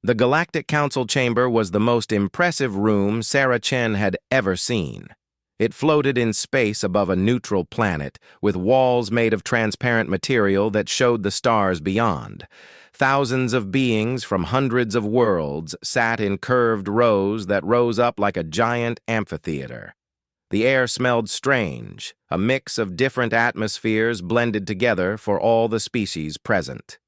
The Galactic Council chamber was the most impressive room Sarah Chen had ever seen. It floated in space above a neutral planet, with walls made of transparent material that showed the stars beyond. Thousands of beings from hundreds of worlds sat in curved rows that rose up like a giant amphitheater. The air smelled strange, a mix of different atmospheres blended together for all the species present.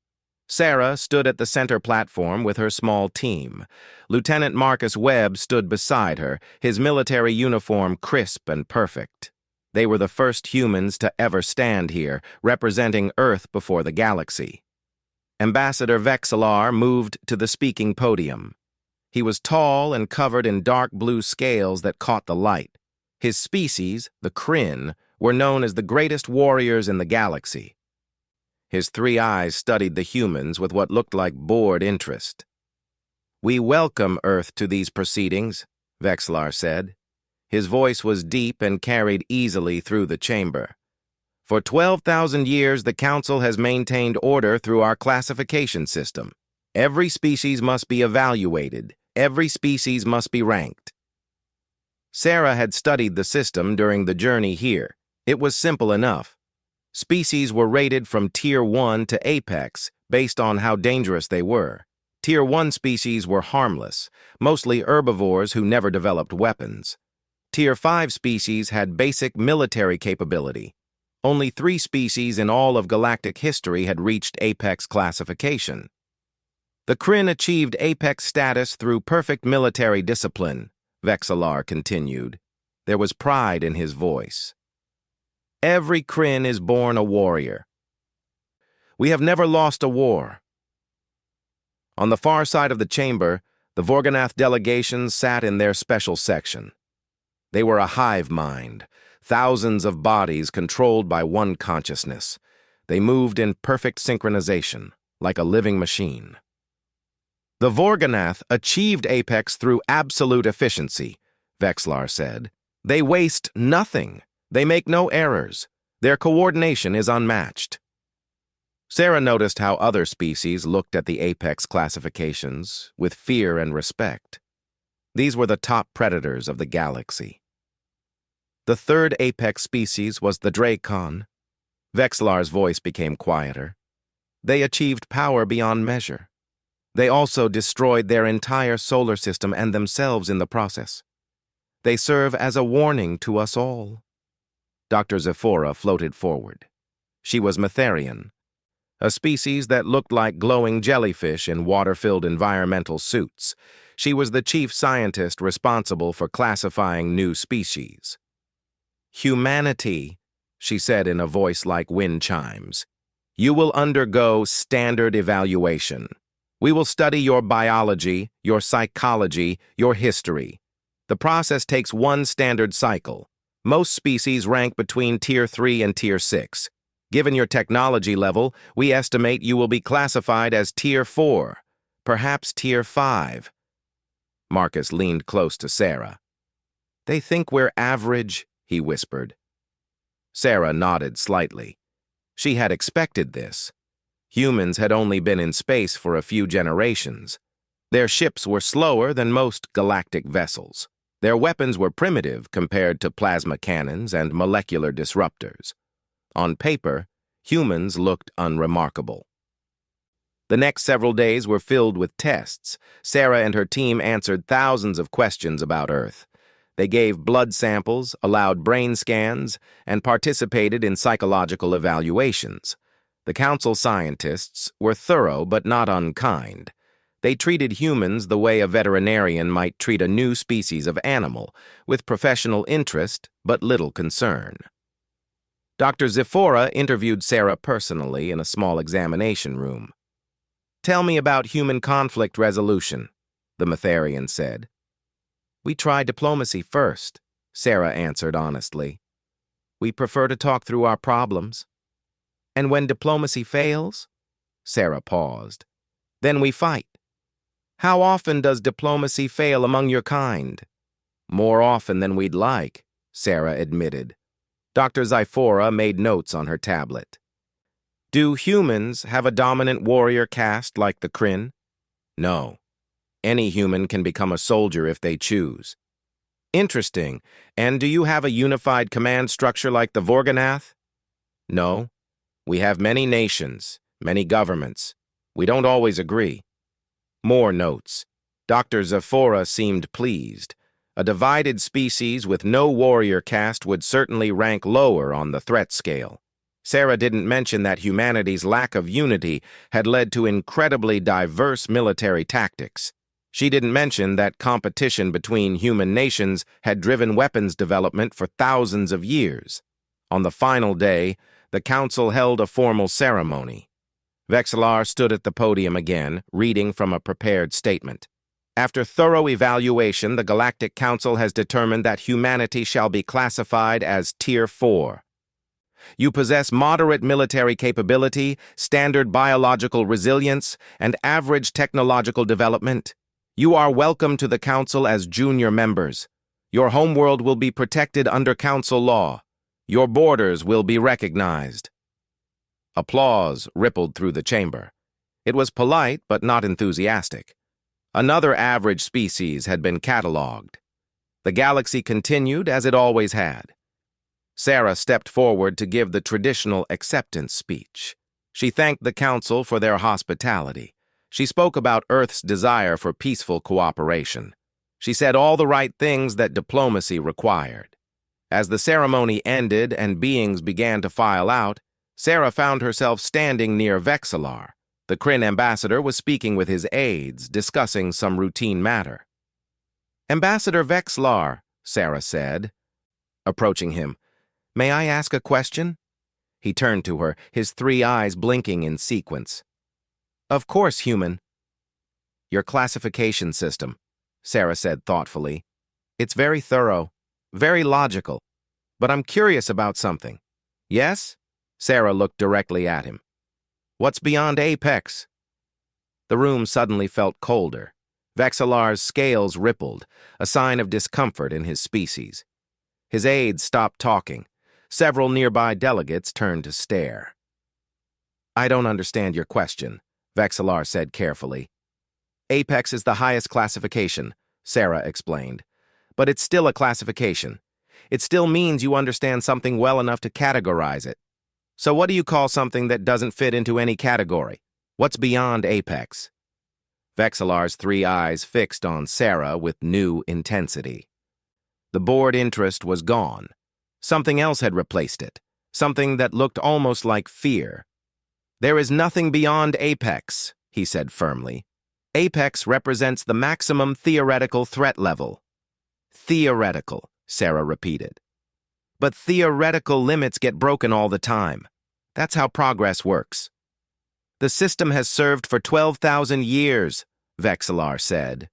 Sarah stood at the center platform with her small team. Lieutenant Marcus Webb stood beside her, his military uniform crisp and perfect. They were the first humans to ever stand here, representing Earth before the galaxy. Ambassador Vexillar moved to the speaking podium. He was tall and covered in dark blue scales that caught the light. His species, the Kryn, were known as the greatest warriors in the galaxy. His three eyes studied the humans with what looked like bored interest. "We welcome Earth to these proceedings," Vexillar said. His voice was deep and carried easily through the chamber. "For 12,000 years, the Council has maintained order through our classification system. Every species must be evaluated. Every species must be ranked." Sarah had studied the system during the journey here. It was simple enough. Species were rated from Tier 1 to Apex based on how dangerous they were. Tier 1 species were harmless, mostly herbivores who never developed weapons. Tier 5 species had basic military capability. Only 3 species in all of galactic history had reached Apex classification. The Kryn achieved Apex status through perfect military discipline, Vexillar continued. There was pride in his voice. "Every Kryn is born a warrior. We have never lost a war." On the far side of the chamber, the Vorganath delegations sat in their special section. They were a hive mind, thousands of bodies controlled by one consciousness. They moved in perfect synchronization, like a living machine. "The Vorganath achieved Apex through absolute efficiency," Vexillar said. "They waste nothing. They make no errors. Their coordination is unmatched." Sarah noticed how other species looked at the Apex classifications with fear and respect. These were the top predators of the galaxy. The third Apex species was the Dracon. Vexillar's voice became quieter. They achieved power beyond measure. They also destroyed their entire solar system and themselves in the process. They serve as a warning to us all. Dr. Zephora floated forward. She was Metherian, a species that looked like glowing jellyfish in water-filled environmental suits. She was the chief scientist responsible for classifying new species. "Humanity," she said in a voice like wind chimes. "You will undergo standard evaluation. We will study your biology, your psychology, your history. The process takes one standard cycle. Most species rank between Tier 3 and Tier 6. Given your technology level, we estimate you will be classified as Tier 4, perhaps Tier 5. Marcus leaned close to Sarah. "They think we're average," he whispered. Sarah nodded slightly. She had expected this. Humans had only been in space for a few generations. Their ships were slower than most galactic vessels. Their weapons were primitive compared to plasma cannons and molecular disruptors. On paper, humans looked unremarkable. The next several days were filled with tests. Sarah and her team answered thousands of questions about Earth. They gave blood samples, allowed brain scans, and participated in psychological evaluations. The Council scientists were thorough but not unkind. They treated humans the way a veterinarian might treat a new species of animal, with professional interest but little concern. Dr. Zephora interviewed Sarah personally in a small examination room. "Tell me about human conflict resolution," the Metherian said. "We try diplomacy first," Sarah answered honestly. "We prefer to talk through our problems. And when diplomacy fails," Sarah paused, "then we fight. How often does diplomacy fail among your kind?" "More often than we'd like," Sarah admitted. Dr. Zephora made notes on her tablet. "Do humans have a dominant warrior caste like the Kryn?" "No," Any human can become a soldier if they choose. Interesting. And do you have a unified command structure like the Vorganath? No. We have many nations, many governments. We don't always agree. More notes. Dr. Zephora seemed pleased. A divided species with no warrior caste would certainly rank lower on the threat scale. Sarah didn't mention that humanity's lack of unity had led to incredibly diverse military tactics. She didn't mention that competition between human nations had driven weapons development for thousands of years. On the final day, the council held a formal ceremony. Vexillar stood at the podium again, reading from a prepared statement. After thorough evaluation, the Galactic Council has determined that humanity shall be classified as Tier 4. You possess moderate military capability, standard biological resilience, and average technological development. You are welcome to the Council as junior members. Your homeworld will be protected under Council law. Your borders will be recognized. Applause rippled through the chamber. It was polite, but not enthusiastic. Another average species had been catalogued. The galaxy continued as it always had. Sarah stepped forward to give the traditional acceptance speech. She thanked the Council for their hospitality. She spoke about Earth's desire for peaceful cooperation. She said all the right things that diplomacy required. As the ceremony ended and beings began to file out, Sarah found herself standing near Vexillar. The Kryn ambassador was speaking with his aides, discussing some routine matter. "Ambassador Vexillar," Sarah said, approaching him, "may I ask a question?" He turned to her, his 3 eyes blinking in sequence. "Of course, human." "Your classification system," Sarah said thoughtfully. "It's very thorough, very logical. But I'm curious about something." "Yes?" Sarah looked directly at him. "What's beyond Apex?" The room suddenly felt colder. Vexillar's scales rippled, a sign of discomfort in his species. His aides stopped talking. Several nearby delegates turned to stare. "I don't understand your question," Vexillar said carefully. "Apex is the highest classification," Sarah explained. "But it's still a classification. It still means you understand something well enough to categorize it. So what do you call something that doesn't fit into any category? What's beyond Apex?" Vexillar's 3 eyes fixed on Sarah with new intensity. The bored interest was gone. Something else had replaced it, something that looked almost like fear. "There is nothing beyond Apex," he said firmly. "Apex represents the maximum theoretical threat level." "Theoretical," Sarah repeated. "But theoretical limits get broken all the time. That's how progress works." "The system has served for 12,000 years, Vexillar said.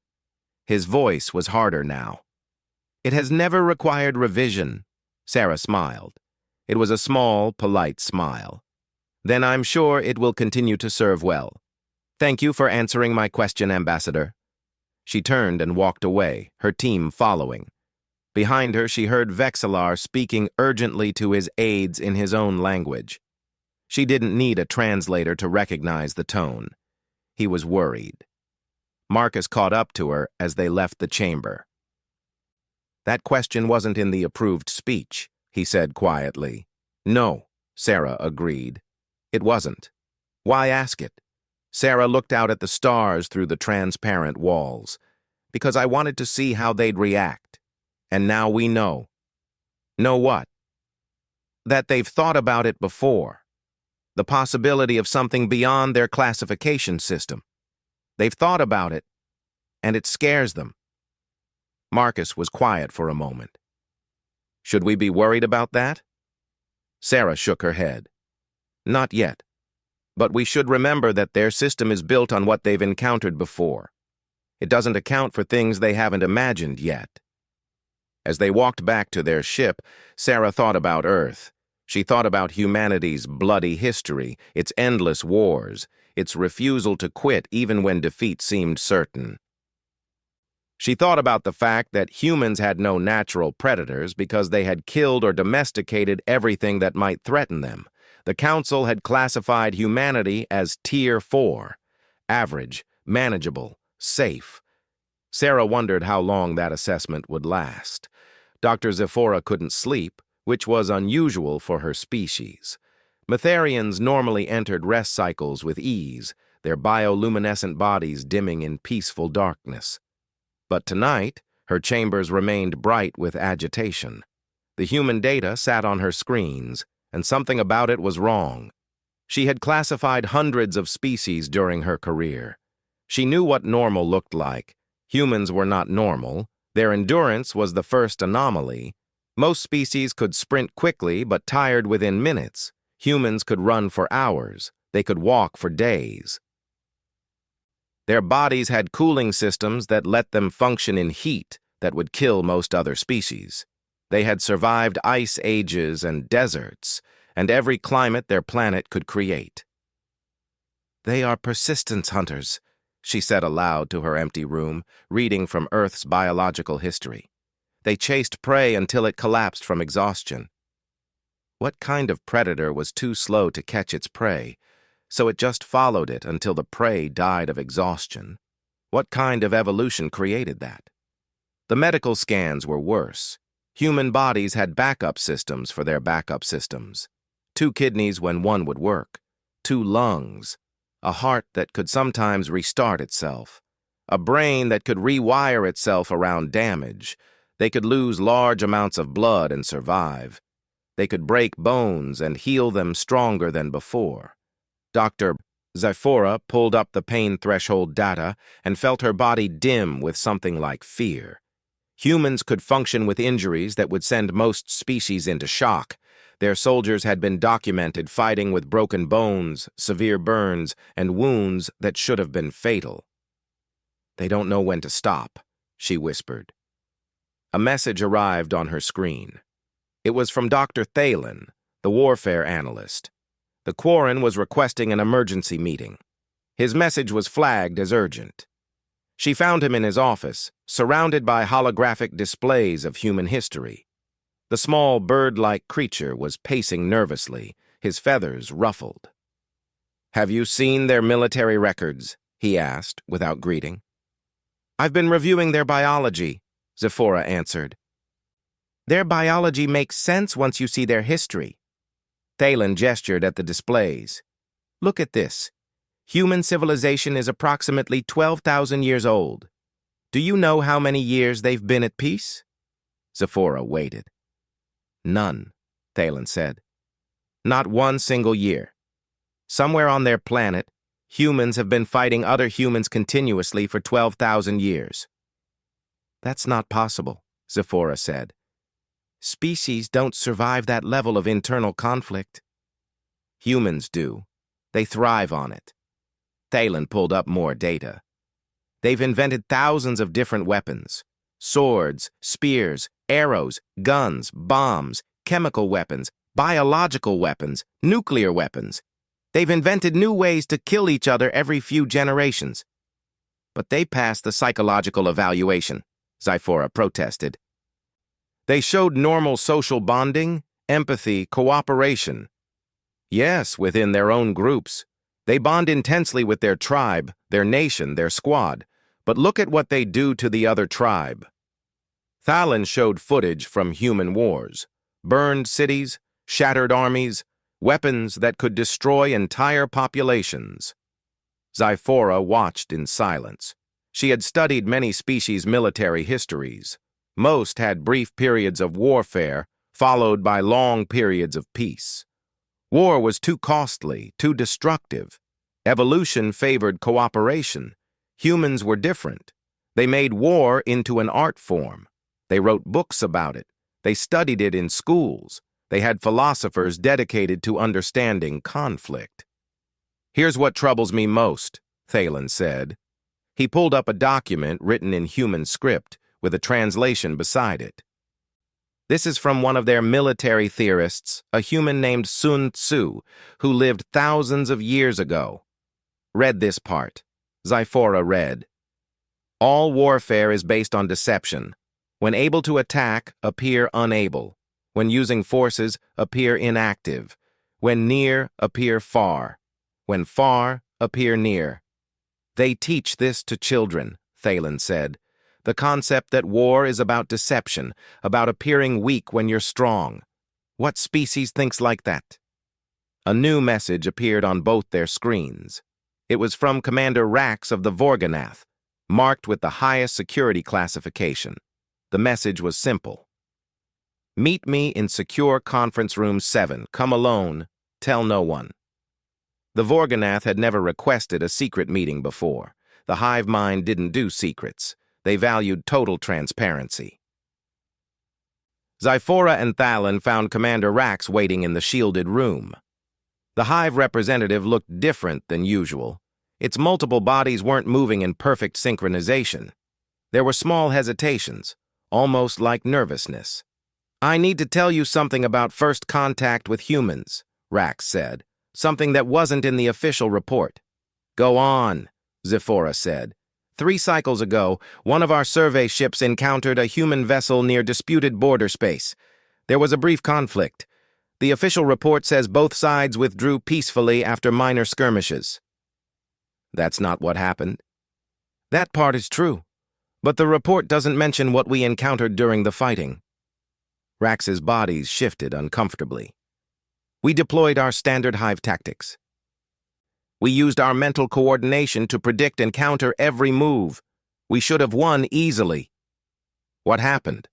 His voice was harder now. "It has never required revision." Sarah smiled. It was a small, polite smile. "Then I'm sure it will continue to serve well. Thank you for answering my question, Ambassador." She turned and walked away, her team following. Behind her, she heard Vexillar speaking urgently to his aides in his own language. She didn't need a translator to recognize the tone. He was worried. Marcus caught up to her as they left the chamber. "That question wasn't in the approved speech," he said quietly. "No," Sarah agreed. "It wasn't. Why ask it?" Sarah looked out at the stars through the transparent walls. "Because I wanted to see how they'd react. And now we know." "Know what?" "That they've thought about it before. The possibility of something beyond their classification system. They've thought about it, and it scares them." Marcus was quiet for a moment. "Should we be worried about that?" Sarah shook her head. "Not yet. But we should remember that their system is built on what they've encountered before. It doesn't account for things they haven't imagined yet." As they walked back to their ship, Sarah thought about Earth. She thought about humanity's bloody history, its endless wars, its refusal to quit even when defeat seemed certain. She thought about the fact that humans had no natural predators because they had killed or domesticated everything that might threaten them. The Council had classified humanity as Tier 4, average, manageable, safe, Sarah wondered how long that assessment would last. Dr. Zephora couldn't sleep, which was unusual for her species. Metharians normally entered rest cycles with ease, their bioluminescent bodies dimming in peaceful darkness. But tonight, her chambers remained bright with agitation. The human data sat on her screens, and something about it was wrong. She had classified hundreds of species during her career. She knew what normal looked like. Humans were not normal. Their endurance was the first anomaly. Most species could sprint quickly but tired within minutes. Humans could run for hours. They could walk for days. Their bodies had cooling systems that let them function in heat that would kill most other species. They had survived ice ages and deserts, and every climate their planet could create. "They are persistence hunters," she said aloud to her empty room, reading from Earth's biological history. "They chased prey until it collapsed from exhaustion. What kind of predator was too slow to catch its prey, so it just followed it until the prey died of exhaustion? What kind of evolution created that?" The medical scans were worse. Human bodies had backup systems for their backup systems. 2 kidneys when one would work, 2 lungs, a heart that could sometimes restart itself, a brain that could rewire itself around damage. They could lose large amounts of blood and survive. They could break bones and heal them stronger than before. Dr. Zephora pulled up the pain threshold data and felt her body dim with something like fear. Humans could function with injuries that would send most species into shock. Their soldiers had been documented fighting with broken bones, severe burns, and wounds that should have been fatal. "They don't know when to stop," she whispered. A message arrived on her screen. It was from Dr. Thalen, the warfare analyst. The Quarren was requesting an emergency meeting. His message was flagged as urgent. She found him in his office, surrounded by holographic displays of human history. The small bird-like creature was pacing nervously, his feathers ruffled. "Have you seen their military records?" he asked, without greeting. "I've been reviewing their biology," Zephora answered. "Their biology makes sense once you see their history." Thalen gestured at the displays. "Look at this. Human civilization is approximately 12,000 years old. Do you know how many years they've been at peace?" Zephora waited. "None," Thalen said. "Not one single year. Somewhere on their planet, humans have been fighting other humans continuously for 12,000 years. "That's not possible," Zephora said. "Species don't survive that level of internal conflict." "Humans do. They thrive on it." Thalen pulled up more data. "They've invented thousands of different weapons. Swords, spears, arrows, guns, bombs, chemical weapons, biological weapons, nuclear weapons. They've invented new ways to kill each other every few generations." "But they passed the psychological evaluation," Zephora protested. "They showed normal social bonding, empathy, cooperation." "Yes, within their own groups. They bond intensely with their tribe, their nation, their squad. But look at what they do to the other tribe." Thalen showed footage from human wars. Burned cities, shattered armies, weapons that could destroy entire populations. Zephora watched in silence. She had studied many species' military histories. Most had brief periods of warfare, followed by long periods of peace. War was too costly, too destructive. Evolution favored cooperation. Humans were different. They made war into an art form. They wrote books about it. They studied it in schools. They had philosophers dedicated to understanding conflict. "Here's what troubles me most," Thalen said. He pulled up a document written in human script with a translation beside it. "This is from one of their military theorists, a human named Sun Tzu, who lived thousands of years ago." "Read this part." Zephora read. "All warfare is based on deception. When able to attack, appear unable. When using forces, appear inactive. When near, appear far. When far, appear near. They teach this to children," Thalen said. The concept that war is about deception, about appearing weak when you're strong. What species thinks like that? A new message appeared on both their screens. It was from Commander Rax of the Vorganath, marked with the highest security classification. The message was simple. Meet me in Secure Conference Room 7. Come alone. Tell no one. The Vorganath had never requested a secret meeting before. The hive mind didn't do secrets. They valued total transparency. Zyphora and Thalon found Commander Rax waiting in the shielded room. The hive representative looked different than usual. Its multiple bodies weren't moving in perfect synchronization. There were small hesitations, almost like nervousness. I need to tell you something about first contact with humans, Rax said, something that wasn't in the official report. Go on, Zyphora said. 3 cycles ago, one of our survey ships encountered a human vessel near disputed border space. There was a brief conflict. The official report says both sides withdrew peacefully after minor skirmishes. That's not what happened. That part is true, but the report doesn't mention what we encountered during the fighting. Rax's bodies shifted uncomfortably. We deployed our standard hive tactics. We used our mental coordination to predict and counter every move. We should have won easily. What happened?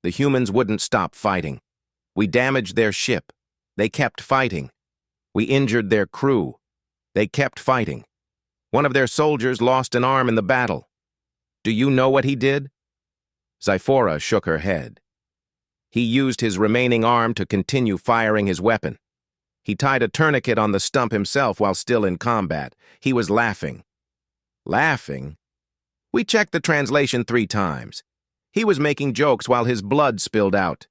The humans wouldn't stop fighting. We damaged their ship. They kept fighting. We injured their crew. They kept fighting. One of their soldiers lost an arm in the battle. Do you know what he did? Zyphora shook her head. He used his remaining arm to continue firing his weapon. He tied a tourniquet on the stump himself while still in combat. He was laughing. Laughing? We checked the translation 3 times. He was making jokes while his blood spilled out.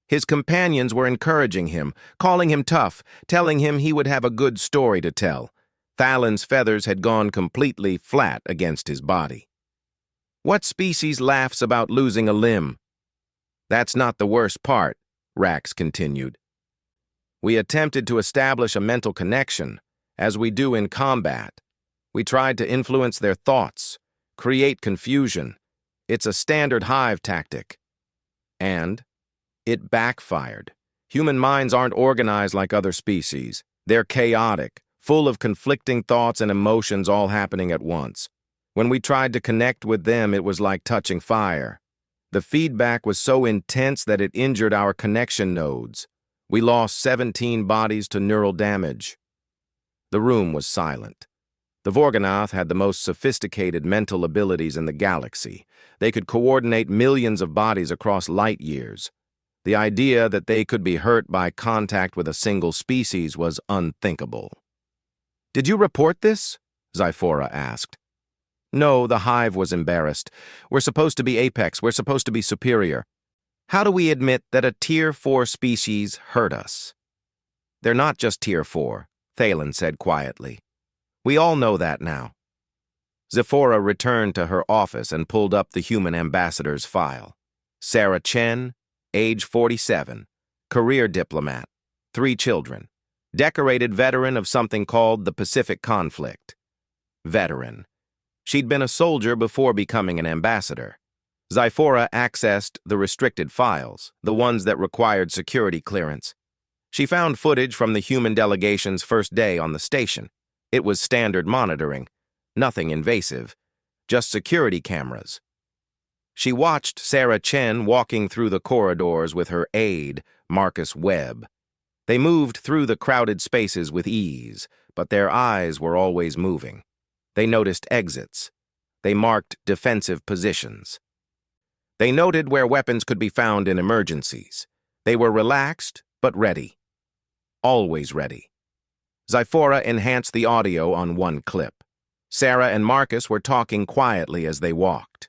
His companions were encouraging him, calling him tough, telling him he would have a good story to tell. Thalon's feathers had gone completely flat against his body. What species laughs about losing a limb? That's not the worst part, Rax continued. We attempted to establish a mental connection, as we do in combat. We tried to influence their thoughts, create confusion. It's a standard hive tactic. And it backfired. Human minds aren't organized like other species. They're chaotic, full of conflicting thoughts and emotions all happening at once. When we tried to connect with them, it was like touching fire. The feedback was so intense that it injured our connection nodes. We lost 17 bodies to neural damage. The room was silent. The Vorganath had the most sophisticated mental abilities in the galaxy. They could coordinate millions of bodies across light years. The idea that they could be hurt by contact with a single species was unthinkable. Did you report this? Zyphora asked. No, the hive was embarrassed. We're supposed to be apex. We're supposed to be superior. How do we admit that a Tier 4 species hurt us? They're not just Tier 4, Thalon said quietly. We all know that now. Zyphora returned to her office and pulled up the human ambassador's file. Sarah Chen, age 47, career diplomat, 3 children, decorated veteran of something called the Pacific Conflict. Veteran. She'd been a soldier before becoming an ambassador. Zyphora accessed the restricted files, the ones that required security clearance. She found footage from the human delegation's first day on the station. It was standard monitoring, nothing invasive, just security cameras. She watched Sarah Chen walking through the corridors with her aide, Marcus Webb. They moved through the crowded spaces with ease, but their eyes were always moving. They noticed exits. They marked defensive positions. They noted where weapons could be found in emergencies. They were relaxed, but ready. Always ready. Zyphora enhanced the audio on one clip. Sarah and Marcus were talking quietly as they walked.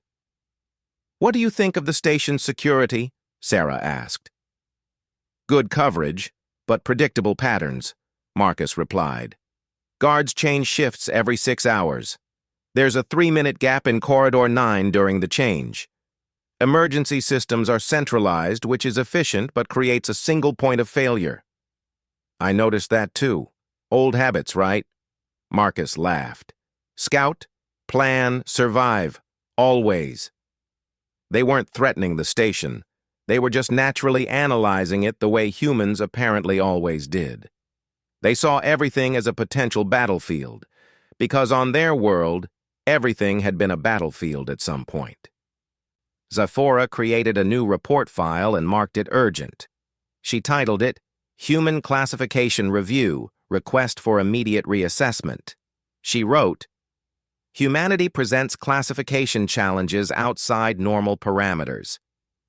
What do you think of the station's security? Sarah asked. Good coverage, but predictable patterns, Marcus replied. Guards change shifts every 6 hours. There's a 3-minute gap in Corridor 9 during the change. Emergency systems are centralized, which is efficient but creates a single point of failure. I noticed that too. Old habits, right? Marcus laughed. Scout, plan, survive. Always. They weren't threatening the station. They were just naturally analyzing it the way humans apparently always did. They saw everything as a potential battlefield, because on their world, everything had been a battlefield at some point. Zephora created a new report file and marked it urgent. She titled it, Human Classification Review, Request for Immediate Reassessment. She wrote, Humanity presents classification challenges outside normal parameters.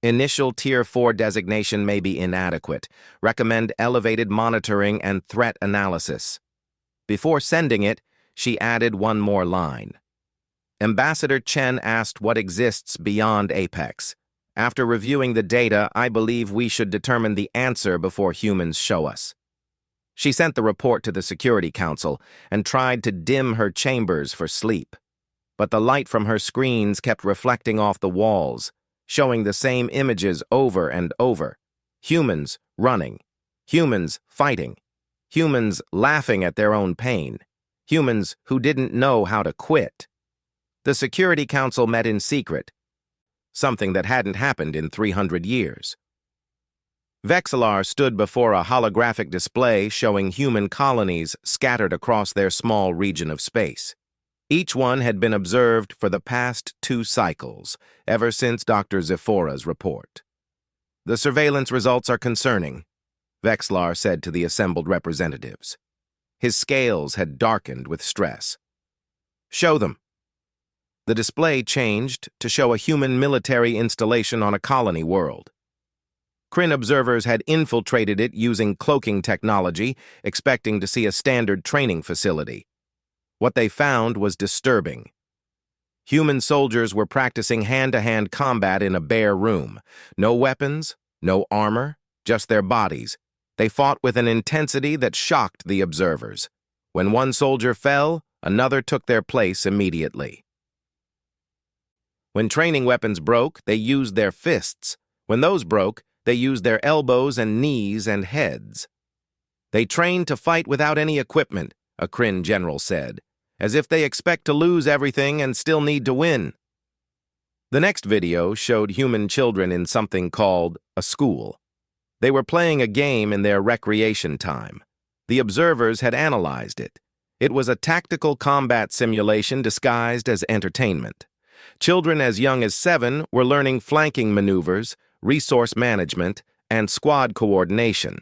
Initial Tier 4 designation may be inadequate. Recommend elevated monitoring and threat analysis. Before sending it, she added one more line. Ambassador Chen asked what exists beyond Apex. After reviewing the data, I believe we should determine the answer before humans show us. She sent the report to the Security Council and tried to dim her chambers for sleep. But the light from her screens kept reflecting off the walls, showing the same images over and over. Humans running, humans fighting, humans laughing at their own pain, humans who didn't know how to quit. The Security Council met in secret, something that hadn't happened in 300 years. Vexillar stood before a holographic display showing human colonies scattered across their small region of space. Each one had been observed for the past 2 cycles, ever since Dr. Zephora's report. The surveillance results are concerning, Vexillar said to the assembled representatives. His scales had darkened with stress. Show them. The display changed to show a human military installation on a colony world. Kryn observers had infiltrated it using cloaking technology, expecting to see a standard training facility. What they found was disturbing. Human soldiers were practicing hand-to-hand combat in a bare room. No weapons, no armor, just their bodies. They fought with an intensity that shocked the observers. When one soldier fell, another took their place immediately. When training weapons broke, they used their fists. When those broke, they used their elbows and knees and heads. They trained to fight without any equipment, a Kryn general said, as if they expect to lose everything and still need to win. The next video showed human children in something called a school. They were playing a game in their recreation time. The observers had analyzed it. It was a tactical combat simulation disguised as entertainment. Children as young as 7 were learning flanking maneuvers, resource management, and squad coordination.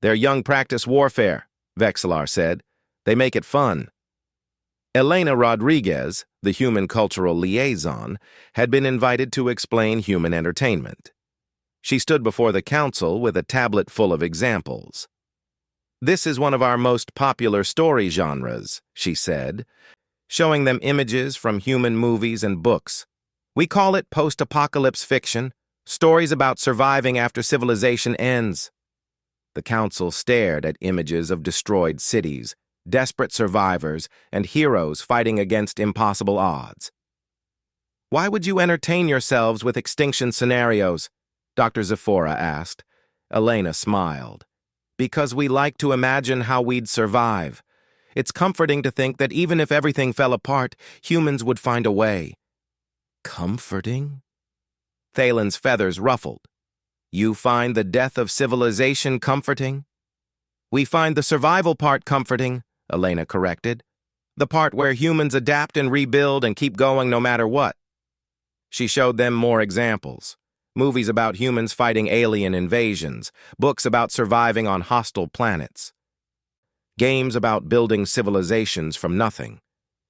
Their young practice warfare, Vexillar said. They make it fun. Elena Rodriguez, the human cultural liaison, had been invited to explain human entertainment. She stood before the council with a tablet full of examples. This is one of our most popular story genres, she said, showing them images from human movies and books. We call it post-apocalypse fiction, stories about surviving after civilization ends. The council stared at images of destroyed cities, desperate survivors, and heroes fighting against impossible odds. Why would you entertain yourselves with extinction scenarios? Dr. Zephora asked. Elena smiled. Because we like to imagine how we'd survive. It's comforting to think that even if everything fell apart, humans would find a way. Comforting? Thalen's feathers ruffled. You find the death of civilization comforting? We find the survival part comforting, Elena corrected. The part where humans adapt and rebuild and keep going no matter what. She showed them more examples. Movies about humans fighting alien invasions, books about surviving on hostile planets. Games about building civilizations from nothing.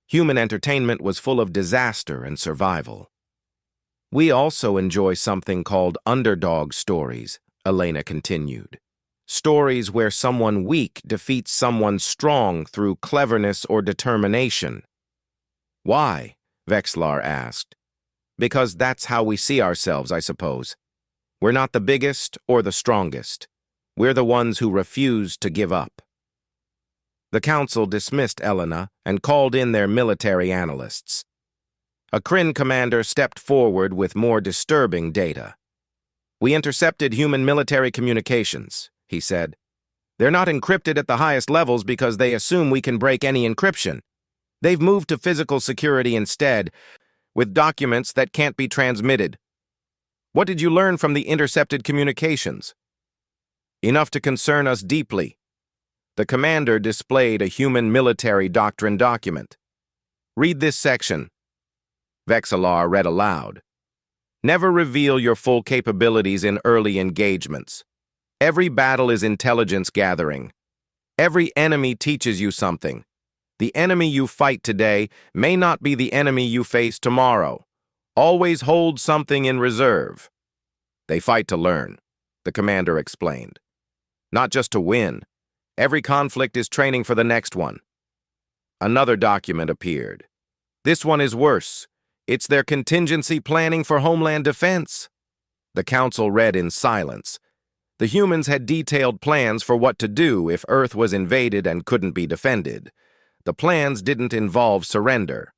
Human entertainment was full of disaster and survival. We also enjoy something called underdog stories, Elena continued. Stories where someone weak defeats someone strong through cleverness or determination. Why? Vexillar asked. Because that's how we see ourselves, I suppose. We're not the biggest or the strongest. We're the ones who refuse to give up. The council dismissed Elena and called in their military analysts. A Kryn commander stepped forward with more disturbing data. We intercepted human military communications, he said. They're not encrypted at the highest levels because they assume we can break any encryption. They've moved to physical security instead, with documents that can't be transmitted. What did you learn from the intercepted communications? Enough to concern us deeply. The commander displayed a human military doctrine document. Read this section. Vexillar read aloud. Never reveal your full capabilities in early engagements. Every battle is intelligence gathering. Every enemy teaches you something. The enemy you fight today may not be the enemy you face tomorrow. Always hold something in reserve. They fight to learn, the commander explained. Not just to win. Every conflict is training for the next one. Another document appeared. This one is worse. It's their contingency planning for homeland defense. The council read in silence. The humans had detailed plans for what to do if Earth was invaded and couldn't be defended. The plans didn't involve surrender.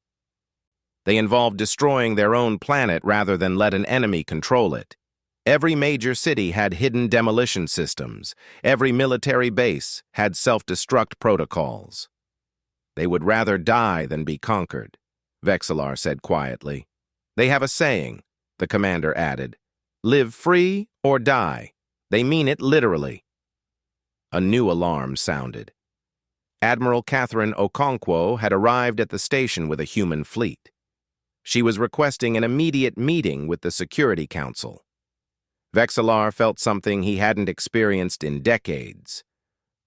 They involved destroying their own planet rather than let an enemy control it. Every major city had hidden demolition systems. Every military base had self-destruct protocols. They would rather die than be conquered, Vexillar said quietly. They have a saying, the commander added. Live free or die. They mean it literally. A new alarm sounded. Admiral Catherine Okonkwo had arrived at the station with a human fleet. She was requesting an immediate meeting with the Security Council. Vexillar felt something he hadn't experienced in decades.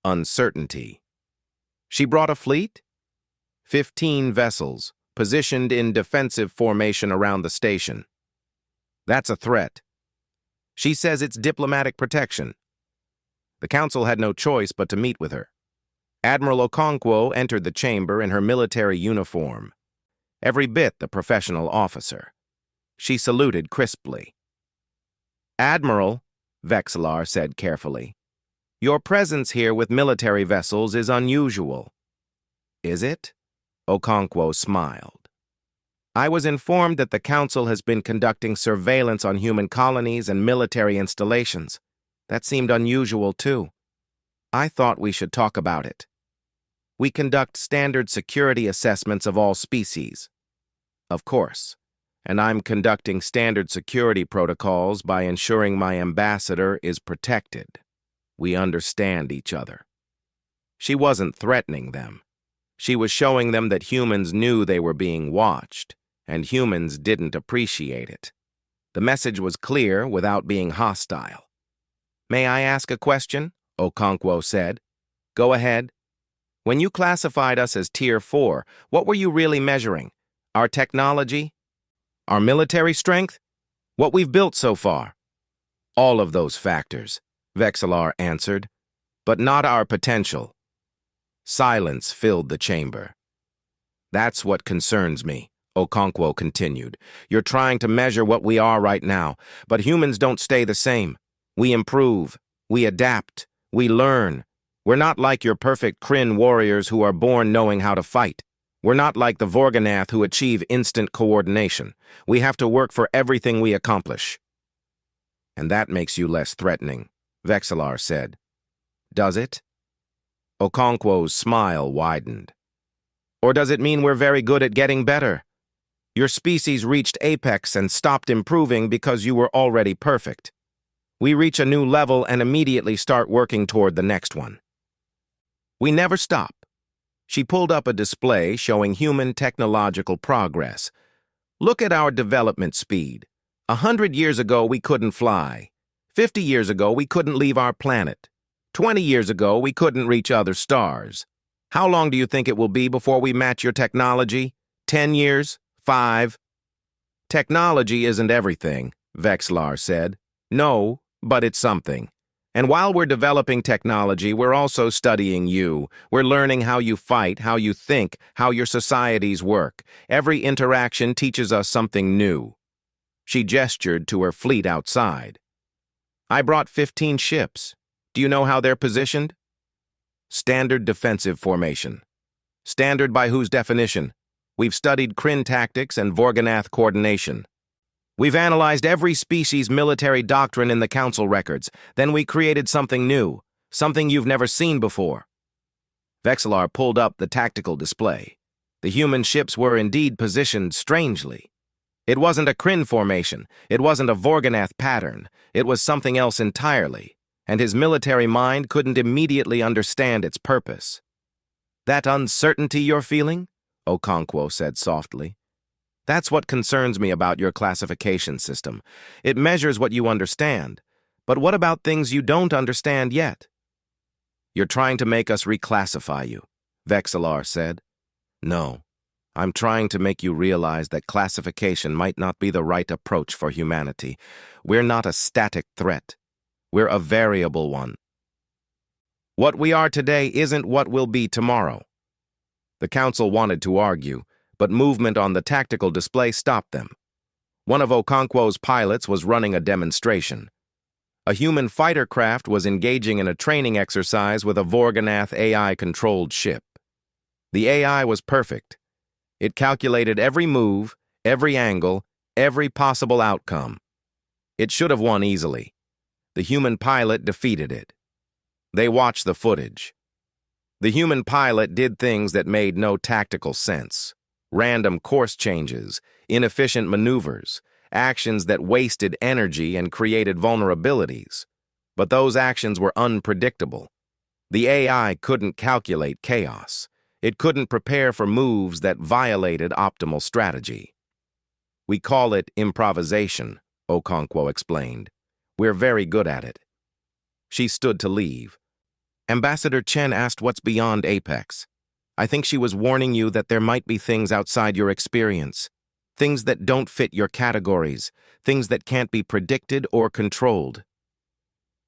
Uncertainty. She brought a fleet? 15 vessels, positioned in defensive formation around the station. That's a threat. She says it's diplomatic protection. The council had no choice but to meet with her. Admiral Okonkwo entered the chamber in her military uniform, every bit the professional officer. She saluted crisply. Admiral, Vexillar said carefully, your presence here with military vessels is unusual. Is it? Okonkwo smiled. I was informed that the council has been conducting surveillance on human colonies and military installations. That seemed unusual, too. I thought we should talk about it. We conduct standard security assessments of all species. Of course. And I'm conducting standard security protocols by ensuring my ambassador is protected. We understand each other. She wasn't threatening them. She was showing them that humans knew they were being watched, and humans didn't appreciate it. The message was clear without being hostile. May I ask a question? Okonkwo said. Go ahead. When you classified us as Tier 4, what were you really measuring? Our technology? Our military strength? What we've built so far? All of those factors, Vexillar answered, but not our potential. Silence filled the chamber. That's what concerns me, Okonkwo continued. You're trying to measure what we are right now, but humans don't stay the same. We improve, we adapt, we learn. We're not like your perfect Kryn warriors who are born knowing how to fight. We're not like the Vorganath who achieve instant coordination. We have to work for everything we accomplish. And that makes you less threatening, Vexillar said. Does it? Okonkwo's smile widened. Or does it mean we're very good at getting better? Your species reached apex and stopped improving because you were already perfect. We reach a new level and immediately start working toward the next one. We never stop. She pulled up a display showing human technological progress. Look at our development speed. 100 years ago, we couldn't fly. 50 years ago, we couldn't leave our planet. 20 years ago, we couldn't reach other stars. How long do you think it will be before we match your technology? 10 years? 5? Technology isn't everything, Vexillar said. No, but it's something. And while we're developing technology, we're also studying you. We're learning how you fight, how you think, how your societies work. Every interaction teaches us something new. She gestured to her fleet outside. I brought 15 ships. Do you know how they're positioned? Standard defensive formation. Standard by whose definition? We've studied Kryn tactics and Vorganath coordination. We've analyzed every species' military doctrine in the council records. Then we created something new, something you've never seen before. Vexillar pulled up the tactical display. The human ships were indeed positioned strangely. It wasn't a Kryn formation. It wasn't a Vorgonath pattern. It was something else entirely, and his military mind couldn't immediately understand its purpose. "That uncertainty you're feeling?" Okonkwo said softly. "That's what concerns me about your classification system. It measures what you understand. But what about things you don't understand yet?" "You're trying to make us reclassify you," Vexillar said. "No. I'm trying to make you realize that classification might not be the right approach for humanity. We're not a static threat. We're a variable one. What we are today isn't what we'll be tomorrow." The council wanted to argue, but movement on the tactical display stopped them. One of Okonkwo's pilots was running a demonstration. A human fighter craft was engaging in a training exercise with a Vorgonath AI-controlled ship. The AI was perfect. It calculated every move, every angle, every possible outcome. It should have won easily. The human pilot defeated it. They watched the footage. The human pilot did things that made no tactical sense. Random course changes, inefficient maneuvers, actions that wasted energy and created vulnerabilities. But those actions were unpredictable. The AI couldn't calculate chaos. It couldn't prepare for moves that violated optimal strategy. "We call it improvisation," Okonkwo explained. "We're very good at it." She stood to leave. Ambassador Chen asked what's beyond Apex. "I think she was warning you that there might be things outside your experience, things that don't fit your categories, things that can't be predicted or controlled."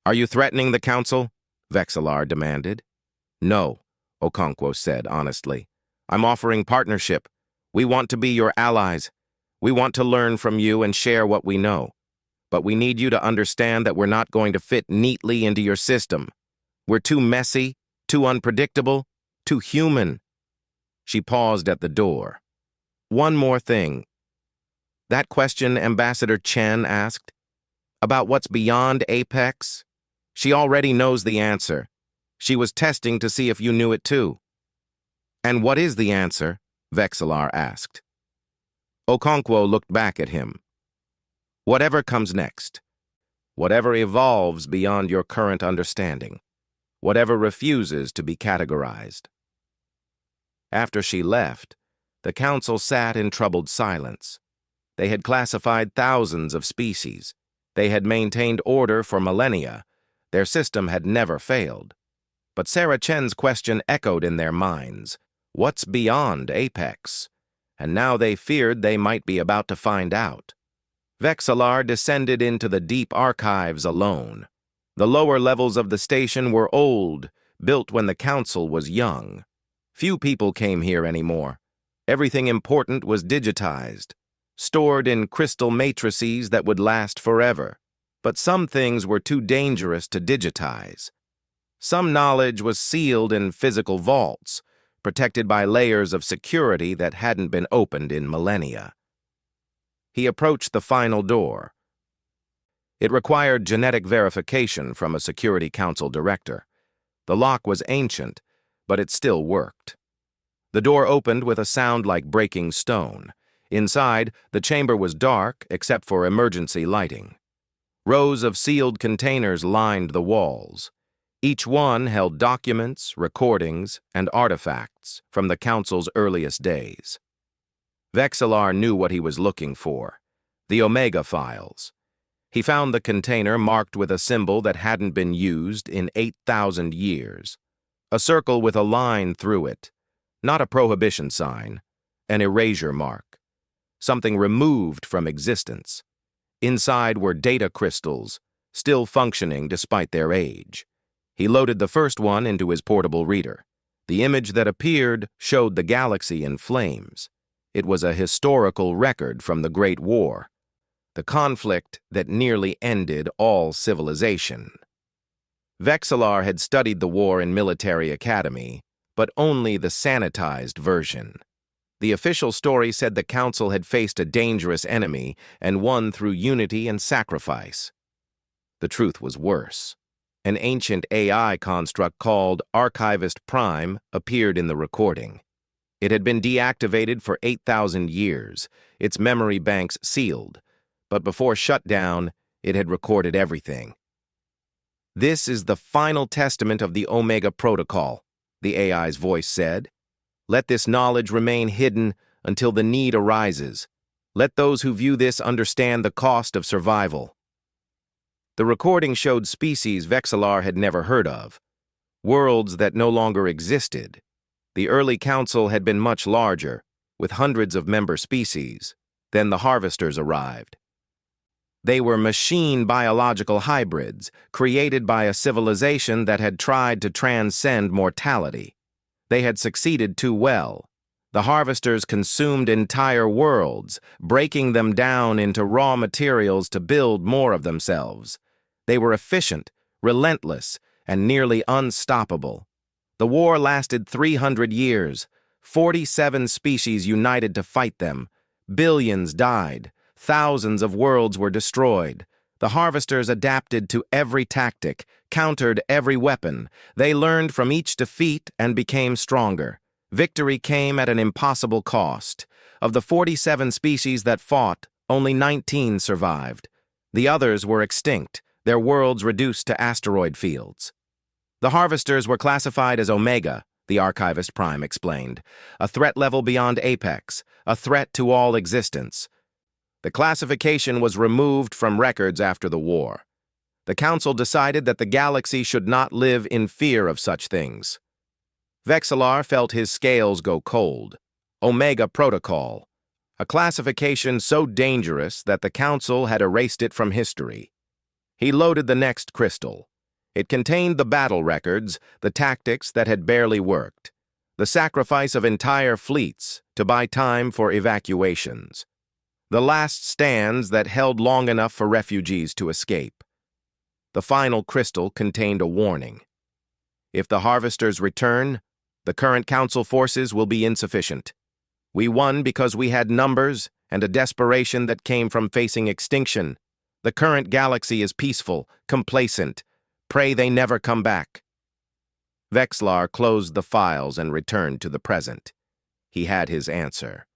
"Are you threatening the council?" Vexillar demanded. "No," Okonkwo said honestly. "I'm offering partnership. We want to be your allies. We want to learn from you and share what we know. But we need you to understand that we're not going to fit neatly into your system. We're too messy, too unpredictable, too human." She paused at the door. "One more thing." "That question Ambassador Chen asked, about what's beyond Apex? She already knows the answer. She was testing to see if you knew it too." "And what is the answer?" Vexillar asked. Okonkwo looked back at him. "Whatever comes next. Whatever evolves beyond your current understanding. Whatever refuses to be categorized." After she left, the council sat in troubled silence. They had classified thousands of species. They had maintained order for millennia. Their system had never failed. But Sarah Chen's question echoed in their minds. What's beyond Apex? And now they feared they might be about to find out. Vexillar descended into the deep archives alone. The lower levels of the station were old, built when the council was young. Few people came here anymore. Everything important was digitized, stored in crystal matrices that would last forever. But some things were too dangerous to digitize. Some knowledge was sealed in physical vaults, protected by layers of security that hadn't been opened in millennia. He approached the final door. It required genetic verification from a Security Council director. The lock was ancient, but it still worked. The door opened with a sound like breaking stone. Inside, the chamber was dark except for emergency lighting. Rows of sealed containers lined the walls. Each one held documents, recordings, and artifacts from the Council's earliest days. Vexillar knew what he was looking for: the Omega files. He found the container marked with a symbol that hadn't been used in 8,000 years. A circle with a line through it. Not a prohibition sign, an erasure mark. Something removed from existence. Inside were data crystals, still functioning despite their age. He loaded the first one into his portable reader. The image that appeared showed the galaxy in flames. It was a historical record from the Great War, the conflict that nearly ended all civilization. Vexillar had studied the war in military academy, but only the sanitized version. The official story said the Council had faced a dangerous enemy and won through unity and sacrifice. The truth was worse. An ancient AI construct called Archivist Prime appeared in the recording. It had been deactivated for 8,000 years, its memory banks sealed, but before shutdown, it had recorded everything. "This is the final testament of the Omega Protocol," the AI's voice said. "Let this knowledge remain hidden until the need arises. Let those who view this understand the cost of survival." The recording showed species Vexillar had never heard of, worlds that no longer existed. The early council had been much larger, with hundreds of member species. Then the harvesters arrived. They were machine biological hybrids, created by a civilization that had tried to transcend mortality. They had succeeded too well. The harvesters consumed entire worlds, breaking them down into raw materials to build more of themselves. They were efficient, relentless, and nearly unstoppable. The war lasted 300 years. 47 species united to fight them. Billions died. Thousands of worlds were destroyed. The harvesters adapted to every tactic, countered every weapon. They learned from each defeat and became stronger. Victory came at an impossible cost. Of the 47 species that fought, only 19 survived. The others were extinct, their worlds reduced to asteroid fields. The harvesters were classified as Omega, the Archivist Prime explained, a threat level beyond Apex, a threat to all existence. The classification was removed from records after the war. The Council decided that the galaxy should not live in fear of such things. Vexillar felt his scales go cold. Omega Protocol, a classification so dangerous that the Council had erased it from history. He loaded the next crystal. It contained the battle records, the tactics that had barely worked, the sacrifice of entire fleets to buy time for evacuations, the last stands that held long enough for refugees to escape. The final crystal contained a warning. If the harvesters return, the current Council forces will be insufficient. We won because we had numbers and a desperation that came from facing extinction. The current galaxy is peaceful, complacent. Pray they never come back. Vexillar closed the files and returned to the present. He had his answer.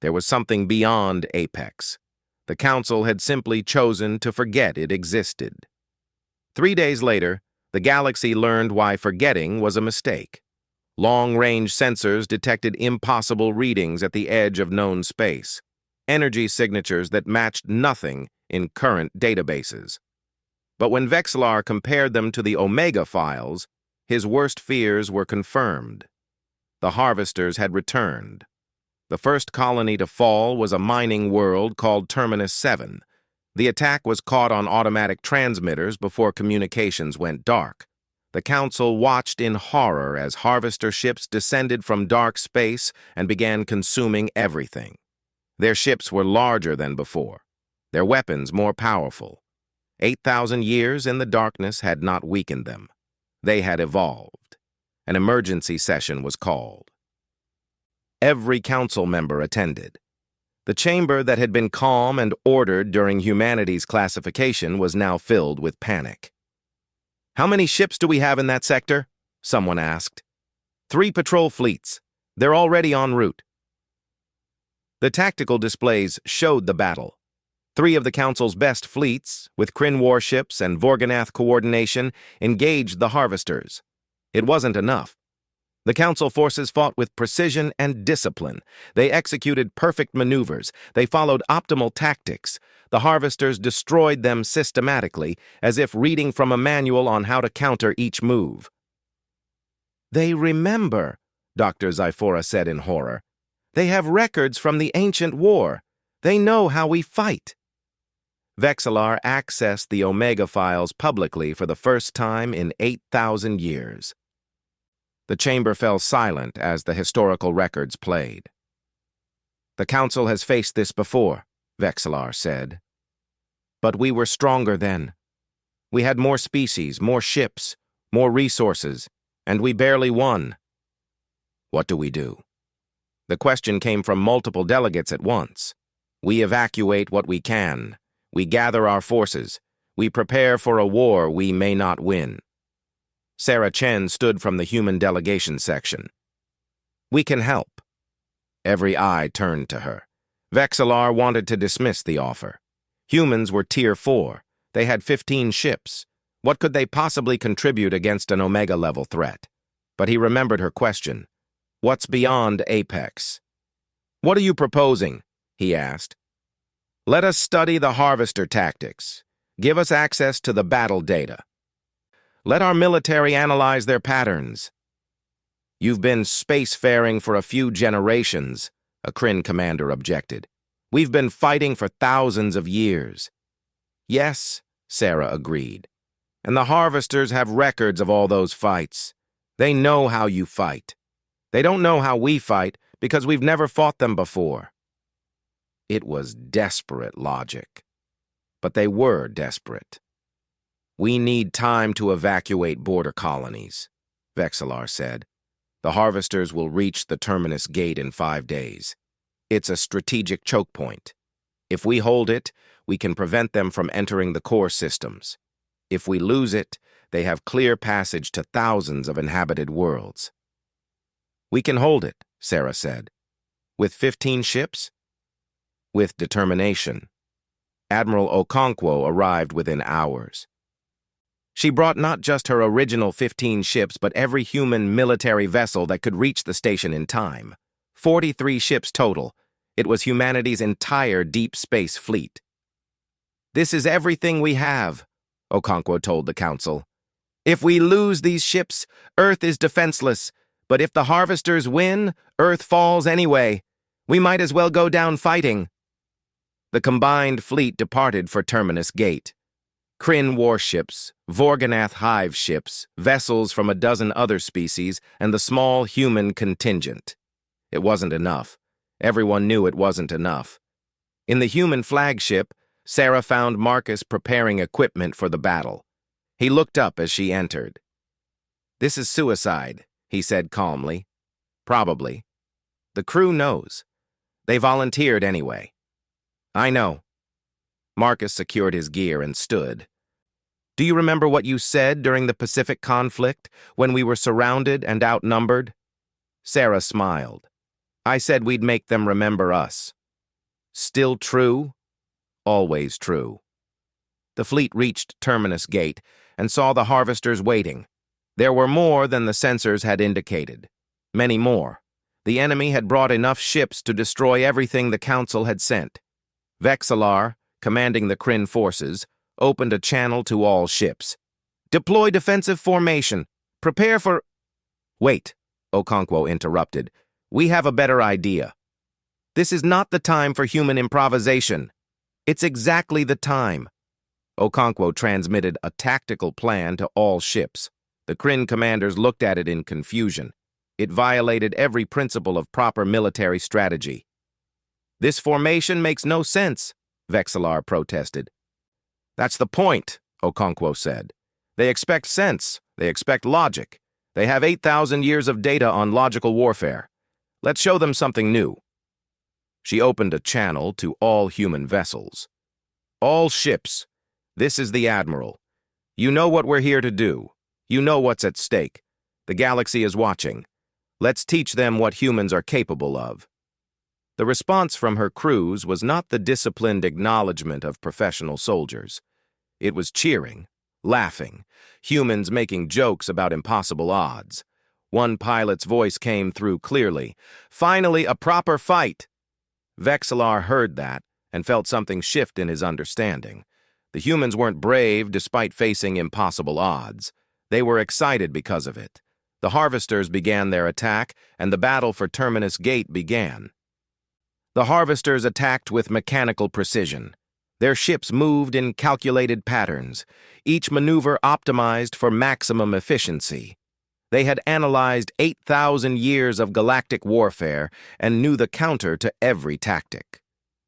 There was something beyond Apex. The Council had simply chosen to forget it existed. 3 days later, the galaxy learned why forgetting was a mistake. Long-range sensors detected impossible readings at the edge of known space, energy signatures that matched nothing in current databases. But when Vexillar compared them to the Omega files, his worst fears were confirmed. The harvesters had returned. The first colony to fall was a mining world called Terminus 7. The attack was caught on automatic transmitters before communications went dark. The Council watched in horror as harvester ships descended from dark space and began consuming everything. Their ships were larger than before, their weapons more powerful. 8,000 years in the darkness had not weakened them. They had evolved. An emergency session was called. Every council member attended. The chamber that had been calm and ordered during humanity's classification was now filled with panic. "How many ships do we have in that sector?" someone asked. 3 patrol fleets. They're already en route." The tactical displays showed the battle. 3 of the Council's best fleets, with Kryn warships and Vorganath coordination, engaged the harvesters. It wasn't enough. The Council forces fought with precision and discipline. They executed perfect maneuvers. They followed optimal tactics. The harvesters destroyed them systematically, as if reading from a manual on how to counter each move. "They remember," Dr. Zyphora said in horror. "They have records from the ancient war. They know how we fight." Vexillar accessed the Omega files publicly for the first time in 8,000 years. The chamber fell silent as the historical records played. "The Council has faced this before," Vexillar said. "But we were stronger then. We had more species, more ships, more resources, and we barely won. What do we do?" The question came from multiple delegates at once. "We evacuate what we can. We gather our forces. We prepare for a war we may not win." Sarah Chen stood from the human delegation section. We can help. Every eye turned to her. Vexillar wanted to dismiss the offer. Humans were Tier 4. They had 15 ships. What could they possibly contribute against an Omega-level threat? But he remembered her question. What's beyond Apex? What are you proposing? He asked. Let us study the harvester tactics. Give us access to the battle data. Let our military analyze their patterns. You've been spacefaring for a few generations, a Kryn commander objected. We've been fighting for thousands of years. Yes, Sarah agreed. And the harvesters have records of all those fights. They know how you fight. They don't know how we fight because we've never fought them before. It was desperate logic. But they were desperate. We need time to evacuate border colonies, Vexillar said. The harvesters will reach the terminus gate in 5 days. It's a strategic choke point. If we hold it, we can prevent them from entering the core systems. If we lose it, they have clear passage to thousands of inhabited worlds. We can hold it, Sarah said. With 15 ships? With determination. Admiral Okonkwo arrived within hours. She brought not just her original 15 ships, but every human military vessel that could reach the station in time. 43 ships total. It was humanity's entire deep space fleet. This is everything we have, Okonkwo told the council. If we lose these ships, Earth is defenseless. But if the harvesters win, Earth falls anyway. We might as well go down fighting. The combined fleet departed for Terminus Gate. Kryn warships, Vorganath hive ships, vessels from a dozen other species, and the small human contingent. It wasn't enough. Everyone knew it wasn't enough. In the human flagship, Sarah found Marcus preparing equipment for the battle. He looked up as she entered. This is suicide, he said calmly. Probably. The crew knows. They volunteered anyway. I know. Marcus secured his gear and stood. Do you remember what you said during the Pacific conflict, when we were surrounded and outnumbered? Sarah smiled. I said we'd make them remember us. Still true? Always true. The fleet reached Terminus Gate and saw the harvesters waiting. There were more than the sensors had indicated. Many more. The enemy had brought enough ships to destroy everything the Council had sent. Vexillar, commanding the Kryn forces, opened a channel to all ships. Deploy defensive formation. Prepare for... Wait, Okonkwo interrupted. We have a better idea. This is not the time for human improvisation. It's exactly the time. Okonkwo transmitted a tactical plan to all ships. The Kryn commanders looked at it in confusion. It violated every principle of proper military strategy. This formation makes no sense, Vexillar protested. That's the point, Okonkwo said. They expect sense. They expect logic. They have 8,000 years of data on logical warfare. Let's show them something new. She opened a channel to all human vessels. All ships. This is the Admiral. You know what we're here to do. You know what's at stake. The galaxy is watching. Let's teach them what humans are capable of. The response from her crews was not the disciplined acknowledgement of professional soldiers. It was cheering, laughing, humans making jokes about impossible odds. One pilot's voice came through clearly. Finally, a proper fight! Vexillar heard that and felt something shift in his understanding. The humans weren't brave despite facing impossible odds. They were excited because of it. The harvesters began their attack, and the battle for Terminus Gate began. The harvesters attacked with mechanical precision. Their ships moved in calculated patterns, each maneuver optimized for maximum efficiency. They had analyzed 8,000 years of galactic warfare and knew the counter to every tactic.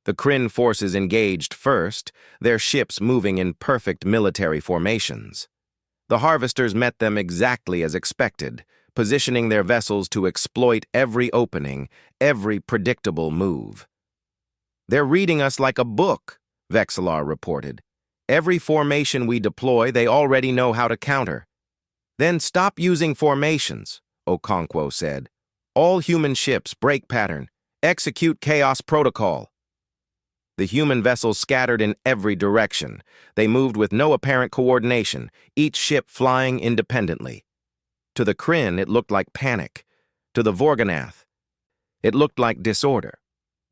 The Kryn forces engaged first, their ships moving in perfect military formations. The harvesters met them exactly as expected, positioning their vessels to exploit every opening, every predictable move. They're reading us like a book, Vexillar reported. Every formation we deploy, they already know how to counter. Then stop using formations, Okonkwo said. All human ships, break pattern. Execute chaos protocol. The human vessels scattered in every direction. They moved with no apparent coordination, each ship flying independently. To the Kryn, it looked like panic. To the Vorganath, it looked like disorder.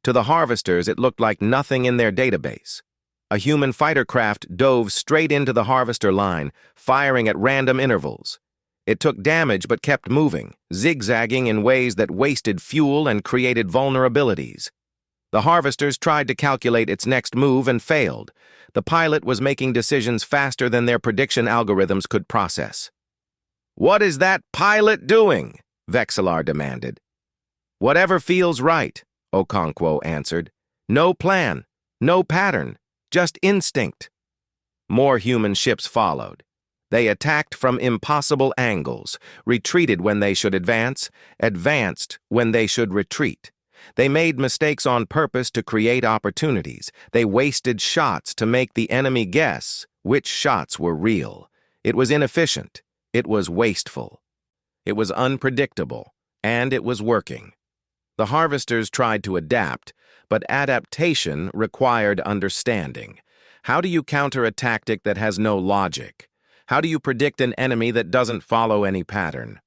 To the Harvesters, it looked like nothing in their database. A human fighter craft dove straight into the Harvester line, firing at random intervals. It took damage but kept moving, zigzagging in ways that wasted fuel and created vulnerabilities. The Harvesters tried to calculate its next move and failed. The pilot was making decisions faster than their prediction algorithms could process. "What is that pilot doing?" Vexillar demanded. "Whatever feels right," Okonkwo answered. "No plan, no pattern, just instinct." More human ships followed. They attacked from impossible angles, retreated when they should advance, advanced when they should retreat. They made mistakes on purpose to create opportunities. They wasted shots to make the enemy guess which shots were real. It was inefficient. It was wasteful. It was unpredictable, and it was working. The Harvesters tried to adapt, but adaptation required understanding. How do you counter a tactic that has no logic? How do you predict an enemy that doesn't follow any pattern?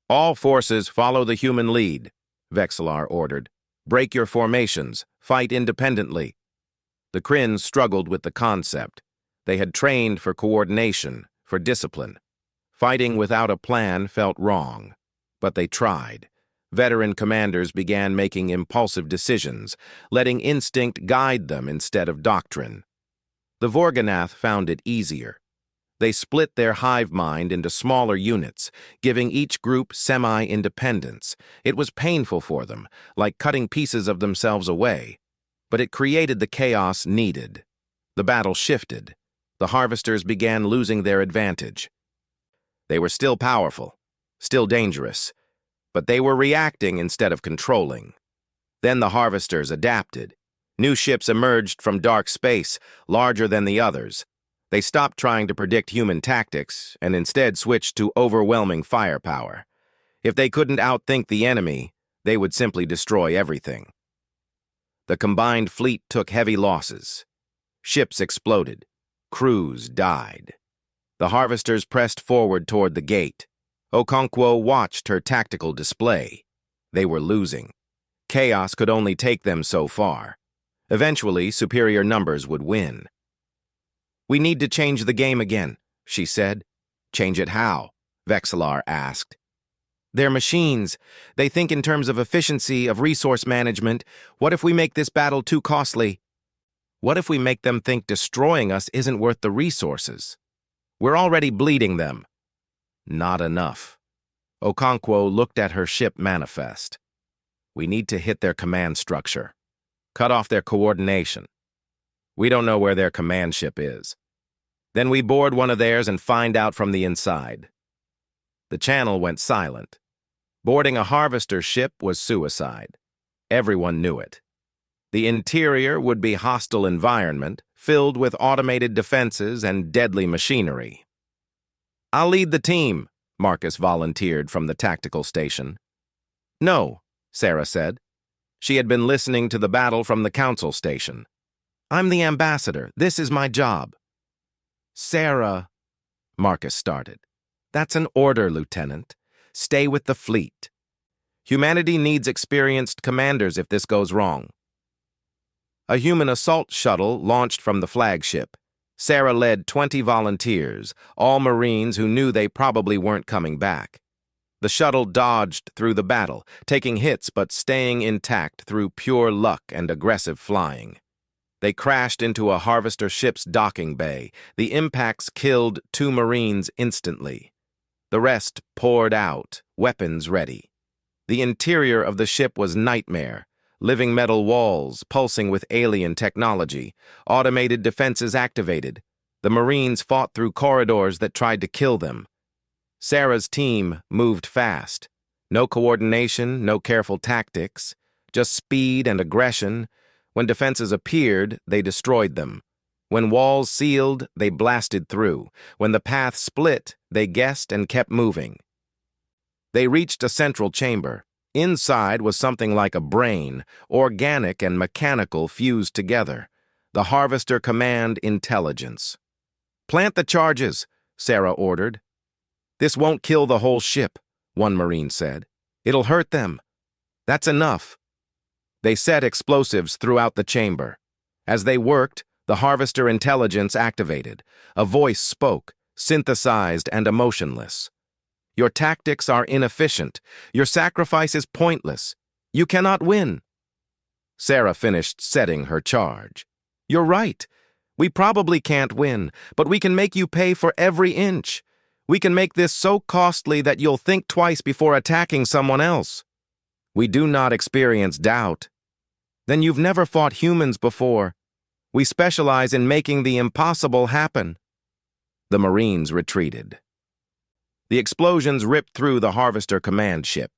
"All forces follow the human lead," Vexillar ordered. "Break your formations. Fight independently." The Kryn struggled with the concept. They had trained for coordination, for discipline. Fighting without a plan felt wrong. But they tried. Veteran commanders began making impulsive decisions, letting instinct guide them instead of doctrine. The Vorganath found it easier. They split their hive mind into smaller units, giving each group semi-independence. It was painful for them, like cutting pieces of themselves away. But it created the chaos needed. The battle shifted. The Harvesters began losing their advantage. They were still powerful, still dangerous, but they were reacting instead of controlling. Then the Harvesters adapted. New ships emerged from dark space, larger than the others. They stopped trying to predict human tactics and instead switched to overwhelming firepower. If they couldn't outthink the enemy, they would simply destroy everything. The combined fleet took heavy losses. Ships exploded. Crews died. The Harvesters pressed forward toward the gate. Okonkwo watched her tactical display. They were losing. Chaos could only take them so far. Eventually, superior numbers would win. "We need to change the game again," she said. "Change it how?" Vexillar asked. "They're machines. They think in terms of efficiency, of resource management. What if we make this battle too costly? What if we make them think destroying us isn't worth the resources? We're already bleeding them." "Not enough." Okonkwo looked at her ship manifest. "We need to hit their command structure. Cut off their coordination. We don't know where their command ship is. Then we board one of theirs and find out from the inside." The channel went silent. Boarding a Harvester ship was suicide. Everyone knew it. The interior would be hostile environment, filled with automated defenses and deadly machinery. "I'll lead the team," Marcus volunteered from the tactical station. "No," Sarah said. She had been listening to the battle from the council station. "I'm the ambassador. This is my job." "Sarah," Marcus started. "That's an order, Lieutenant. Stay with the fleet. Humanity needs experienced commanders if this goes wrong." A human assault shuttle launched from the flagship. Sarah led 20 volunteers, all Marines who knew they probably weren't coming back. The shuttle dodged through the battle, taking hits but staying intact through pure luck and aggressive flying. They crashed into a Harvester ship's docking bay. The impacts killed 2 Marines instantly. The rest poured out, weapons ready. The interior of the ship was nightmare. Living metal walls, pulsing with alien technology. Automated defenses activated. The Marines fought through corridors that tried to kill them. Sarah's team moved fast. No coordination, no careful tactics. Just speed and aggression. When defenses appeared, they destroyed them. When walls sealed, they blasted through. When the path split, they guessed and kept moving. They reached a central chamber. Inside was something like a brain, organic and mechanical fused together. The Harvester Command Intelligence. "Plant the charges," Sarah ordered. "This won't kill the whole ship," one Marine said. "It'll hurt them." "That's enough." They set explosives throughout the chamber. As they worked, the Harvester Intelligence activated. A voice spoke, synthesized and emotionless. "Your tactics are inefficient. Your sacrifice is pointless. You cannot win." Sarah finished setting her charge. "You're right. We probably can't win, but we can make you pay for every inch. We can make this so costly that you'll think twice before attacking someone else." "We do not experience doubt." "Then you've never fought humans before. We specialize in making the impossible happen." The Marines retreated. The explosions ripped through the Harvester command ship.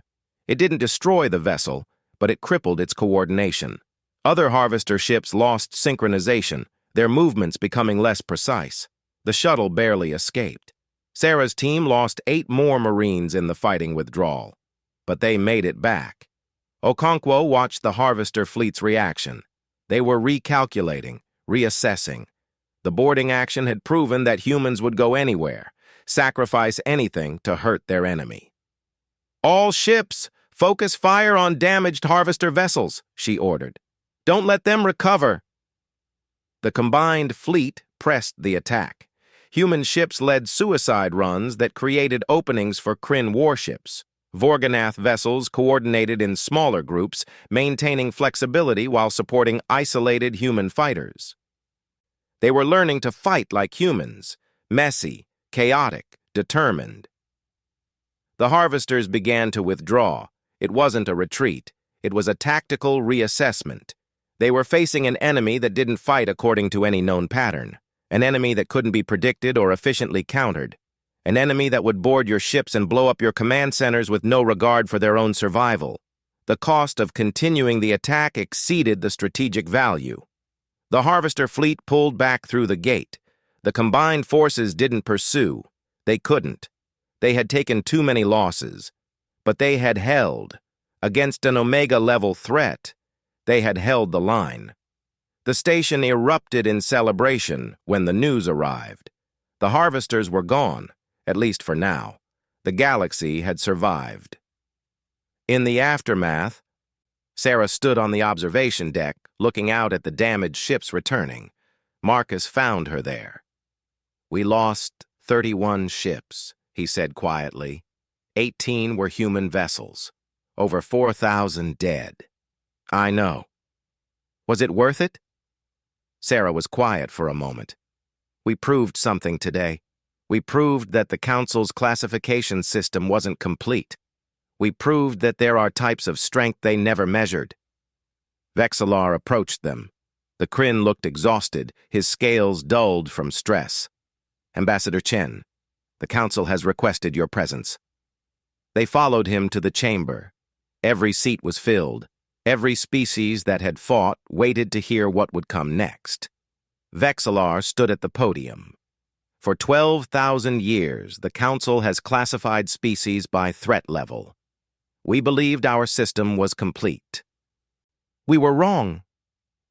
It didn't destroy the vessel, but it crippled its coordination. Other Harvester ships lost synchronization, their movements becoming less precise. The shuttle barely escaped. Sarah's team lost 8 more Marines in the fighting withdrawal, but they made it back. Okonkwo watched the Harvester fleet's reaction. They were recalculating, reassessing. The boarding action had proven that humans would go anywhere, sacrifice anything to hurt their enemy. "All ships, focus fire on damaged Harvester vessels," she ordered. "Don't let them recover." The combined fleet pressed the attack. Human ships led suicide runs that created openings for Kryn warships. Vorganath vessels coordinated in smaller groups, maintaining flexibility while supporting isolated human fighters. They were learning to fight like humans, messy, chaotic, determined. The Harvesters began to withdraw. It wasn't a retreat. It was a tactical reassessment. They were facing an enemy that didn't fight according to any known pattern, an enemy that couldn't be predicted or efficiently countered, an enemy that would board your ships and blow up your command centers with no regard for their own survival. The cost of continuing the attack exceeded the strategic value. The Harvester fleet pulled back through the gate. The combined forces didn't pursue. They couldn't. They had taken too many losses. But they had held. Against an Omega-level threat, they had held the line. The station erupted in celebration when the news arrived. The Harvesters were gone, at least for now. The galaxy had survived. In the aftermath, Sarah stood on the observation deck, looking out at the damaged ships returning. Marcus found her there. "We lost 31 ships," he said quietly. 18 were human vessels. Over 4,000 dead. "I know." "Was it worth it?" Sarah was quiet for a moment. "We proved something today. We proved that the Council's classification system wasn't complete. We proved that there are types of strength they never measured." Vexillar approached them. The Kryn looked exhausted, his scales dulled from stress. "Ambassador Chen, the Council has requested your presence." They followed him to the chamber. Every seat was filled. Every species that had fought waited to hear what would come next. Vexillar stood at the podium. "For 12,000 years, the Council has classified species by threat level. We believed our system was complete. We were wrong."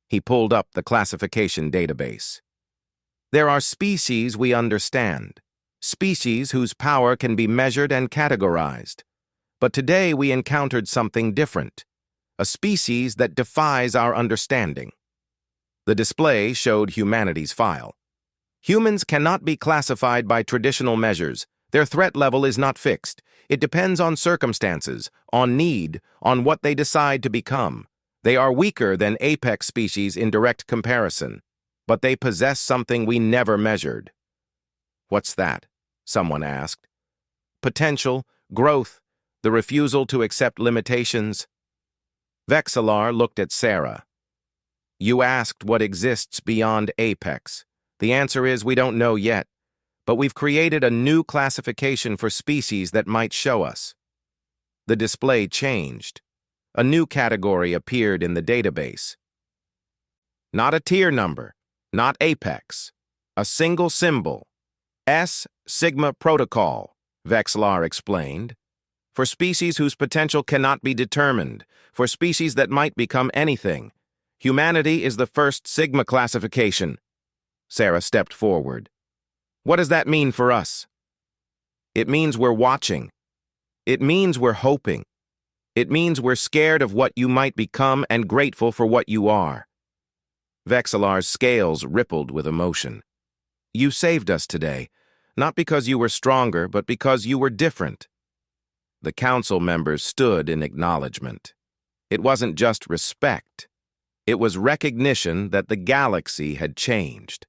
He pulled up the classification database. "There are species we understand, species whose power can be measured and categorized. But today we encountered something different, a species that defies our understanding." The display showed humanity's file. "Humans cannot be classified by traditional measures. Their threat level is not fixed. It depends on circumstances, on need, on what they decide to become. They are weaker than apex species in direct comparison, but they possess something we never measured." "What's that?" someone asked. "Potential, growth, the refusal to accept limitations." Vexillar looked at Sarah. "You asked what exists beyond apex. The answer is we don't know yet, but we've created a new classification for species that might show us." The display changed. A new category appeared in the database. Not a tier number, not apex. A single symbol. S Sigma Protocol, Vexillar explained. for species whose potential cannot be determined, for species that might become anything. Humanity is the first Sigma classification. Sarah stepped forward. What does that mean for us? It means we're watching. It means we're hoping. It means we're scared of what you might become and grateful for what you are. Vexillar's scales rippled with emotion. You saved us today, not because you were stronger, but because you were different. The council members stood in acknowledgement. It wasn't just respect. It was recognition that the galaxy had changed.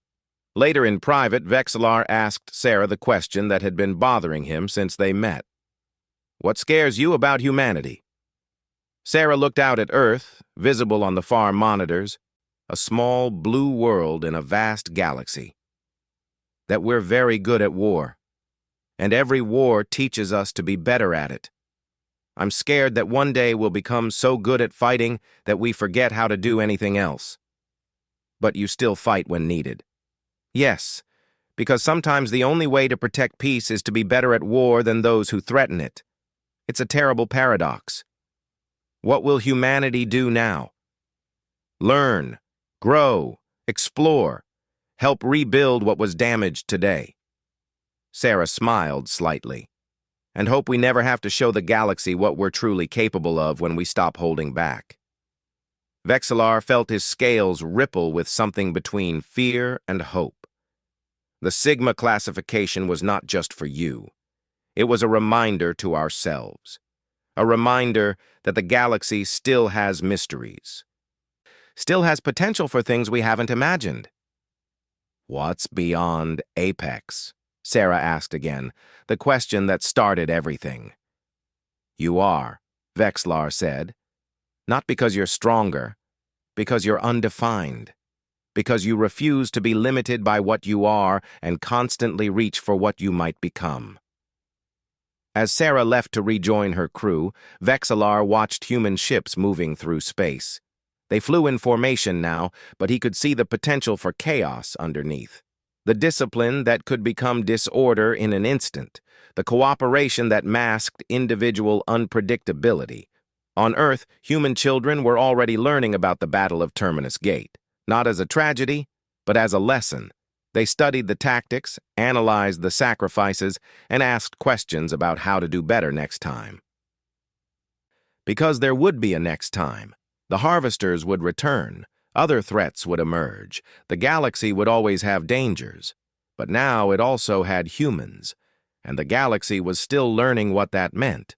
Later in private, Vexillar asked Sarah the question that had been bothering him since they met. What scares you about humanity? Sarah looked out at Earth, visible on the far monitors, a small blue world in a vast galaxy. That we're very good at war, and every war teaches us to be better at it. I'm scared that one day we'll become so good at fighting that we forget how to do anything else. But you still fight when needed. Yes, because sometimes the only way to protect peace is to be better at war than those who threaten it. It's a terrible paradox. What will humanity do now? Learn, grow, explore, help rebuild what was damaged today. Sarah smiled slightly, and hope we never have to show the galaxy what we're truly capable of when we stop holding back. Vexillar felt his scales ripple with something between fear and hope. The Sigma classification was not just for you. It was a reminder to ourselves. A reminder that the galaxy still has mysteries. Still has potential for things we haven't imagined. What's beyond Apex? Sarah asked again, the question that started everything. You are, Vexillar said. Not because you're stronger, because you're undefined. Because you refuse to be limited by what you are and constantly reach for what you might become. As Sarah left to rejoin her crew, Vexillar watched human ships moving through space. They flew in formation now, but he could see the potential for chaos underneath. The discipline that could become disorder in an instant. The cooperation that masked individual unpredictability. On Earth, human children were already learning about the Battle of Terminus Gate, not as a tragedy, but as a lesson. They studied the tactics, analyzed the sacrifices, and asked questions about how to do better next time. Because there would be a next time. The harvesters would return. Other threats would emerge. The galaxy would always have dangers. But now it also had humans, and the galaxy was still learning what that meant.